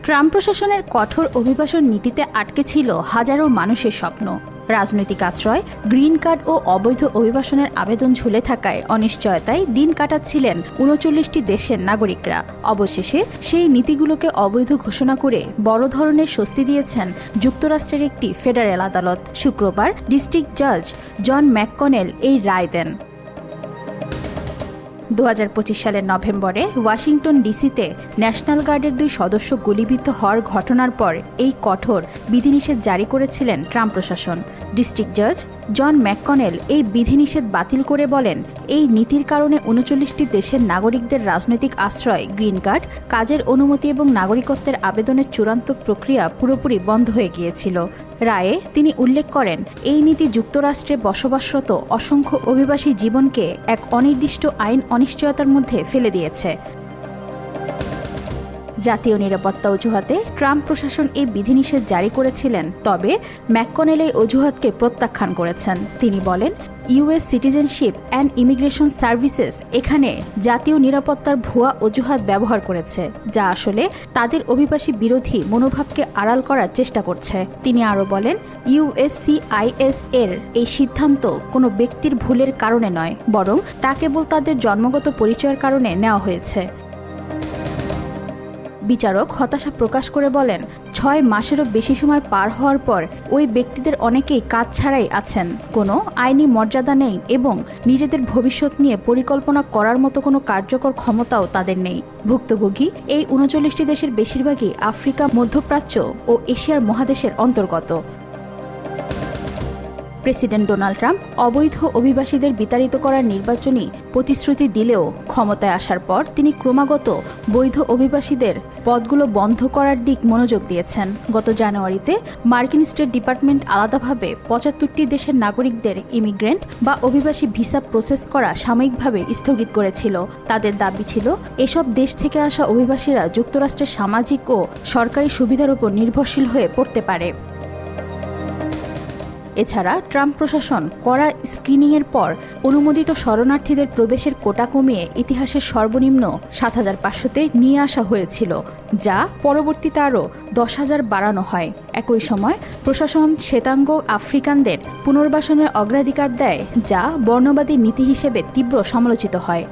Trump প্রশাসনের কঠোর অভিবাসন নীতিতে আটকে ছিল হাজারো মানুষের স্বপ্ন। রাজনৈতিক আশ্রয়, গ্রিন কার্ড ও অবৈধ অভিবাসনের আবেদন ঝুলে থাকায় অনিশ্চয়তায় দিন কাটাচ্ছিলেন ৩৯টি দেশের নাগরিকরা। অবশেষে সেই নীতিগুলোকে অবৈধ ঘোষণা করে বড় ধরনের স্বস্তি দিয়েছেন যুক্তরাষ্ট্রের একটি ফেডারেল আদালত। শুক্রবার ডিস্ট্রিক্ট জাজ জন ম্যাককনেল এই রায় দেন। ২০২৫ সালের নভেম্বরে ওয়াশিংটন ডিসিতে ন্যাশনাল গার্ডের ২ সদস্য গুলিবিদ্ধ হওয়ার ঘটনার পর এই কঠোর বিধিনিষেধ জারি করেছিলেন ট্রাম্প প্রশাসন। ডিস্ট্রিক্ট জাজ জন ম্যাককনেল এই বিধিনিষেধ বাতিল করে বলেন, এই নীতির কারণে ৩৯টি দেশের নাগরিকদের রাজনৈতিক আশ্রয়, গ্রিন কার্ড, কাজের অনুমতি এবং নাগরিকত্বের আবেদনের চূড়ান্ত প্রক্রিয়া পুরোপুরি বন্ধ হয়ে গিয়েছিল। রায়ে তিনি উল্লেখ করেন, এই নীতি যুক্তরাষ্ট্রে বসবাসরত অসংখ্য অভিবাসী জীবনকে এক অনির্দিষ্ট আইন অনিশ্চয়তার মধ্যে ফেলে দিয়েছে। জাতীয় নিরাপত্তা অজুহাতে ট্রাম্প প্রশাসন এই বিধিনিষেধ জারি করেছিলেন, তবে ম্যাককনেল এই অজুহাতকে প্রত্যাখ্যান করেছেন। তিনি বলেন, US citizenship and immigration services এখানে জাতীয় নিরাপত্তার ভুয়া অজুহাত ব্যবহার করেছে, যা আসলে তাদের অভিবাসী বিরোধী মনোভাবকে আড়াল করার চেষ্টা করছে। তিনি আরও বলেন, ইউএসসিআইএস এর এই সিদ্ধান্ত কোনো ব্যক্তির ভুলের কারণে নয়, বরং তা কেবল তাদের জন্মগত পরিচয়ের কারণে নেওয়া হয়েছে। বিচারক হতাশা প্রকাশ করে বলেন, ৬ মাসেরও বেশি সময় পার হওয়ার পর ওই ব্যক্তিদের অনেকেই কাজ ছাড়াই আছেন, কোনো আইনি মর্যাদা নেই এবং নিজেদের ভবিষ্যৎ নিয়ে পরিকল্পনা করার মতো কোনো কার্যকর ক্ষমতাও তাদের নেই। ভুক্তভোগী এই ৩৯টি দেশের বেশিরভাগই আফ্রিকা, মধ্যপ্রাচ্য ও এশিয়ার মহাদেশের অন্তর্গত। প্রেসিডেন্ট ডোনাল্ড ট্রাম্প অবৈধ অভিবাসীদের বিতাড়িত করার নির্বাচনী প্রতিশ্রুতি দিলেও ক্ষমতায় আসার পর তিনি ক্রমাগত বৈধ অভিবাসীদের পদগুলো বন্ধ করার দিক মনোযোগ দিয়েছেন। গত জানুয়ারিতে মার্কিন স্টেট ডিপার্টমেন্ট আলাদাভাবে ৭৫টি দেশের নাগরিকদের ইমিগ্রেন্ট বা অভিবাসী ভিসা প্রসেস করা সাময়িকভাবে স্থগিত করেছিল। তাদের দাবি ছিল, এসব দেশ থেকে আসা অভিবাসীরা যুক্তরাষ্ট্রের সামাজিক ও সরকারি সুবিধার উপর নির্ভরশীল হয়ে পড়তে পারে। এছাড়া ট্রাম্প প্রশাসন কড়া স্ক্রিনিংয়ের পর অনুমোদিত শরণার্থীদের প্রবেশের কোটা কমিয়ে ইতিহাসের সর্বনিম্ন ৭৫০০-তে নিয়ে আসা হয়েছিল, যা পরবর্তীতে আরও ১০,০০০ বাড়ানো হয়। একই সময় প্রশাসন শ্বেতাঙ্গ আফ্রিকানদের পুনর্বাসনের অগ্রাধিকার দেয়, যা বর্ণবাদী নীতি হিসেবে তীব্র সমালোচিত হয়।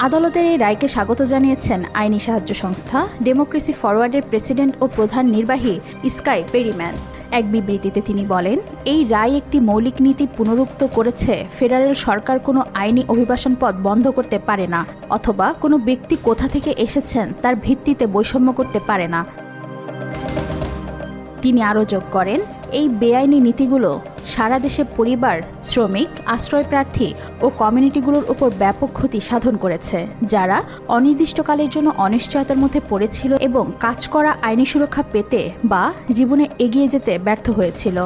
আদালতের এই রায়কে স্বাগত জানিয়েছেন আইনি সাহায্য সংস্থা ডেমোক্রেসি ফরওয়ার্ডের প্রেসিডেন্ট ও প্রধান নির্বাহী স্কাই পেরিম্যান। এক বিবৃতিতে তিনি বলেন, এই রায় একটি মৌলিক নীতি পুনরুক্ত করেছে, ফেডারেল সরকার কোনো আইনি অভিবাসন পথ বন্ধ করতে পারে না অথবা কোনো ব্যক্তি কোথা থেকে এসেছেন তার ভিত্তিতে বৈষম্য করতে পারে না। তিনি আরও যোগ করেন, এই বেআইনি নীতিগুলো সারা দেশে পরিবার, শ্রমিক, আশ্রয়প্রার্থী ও কমিউনিটিগুলোর উপর ব্যাপক ক্ষতি সাধন করেছে, যারা অনির্দিষ্টকালের জন্য অনিশ্চয়তার মধ্যে পড়েছিল এবং কাজ করা আইনি সুরক্ষা পেতে বা জীবনে এগিয়ে যেতে ব্যর্থ হয়েছিল।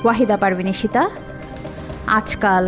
ওয়াহিদা পারভিন ইশিতা, আজকাল।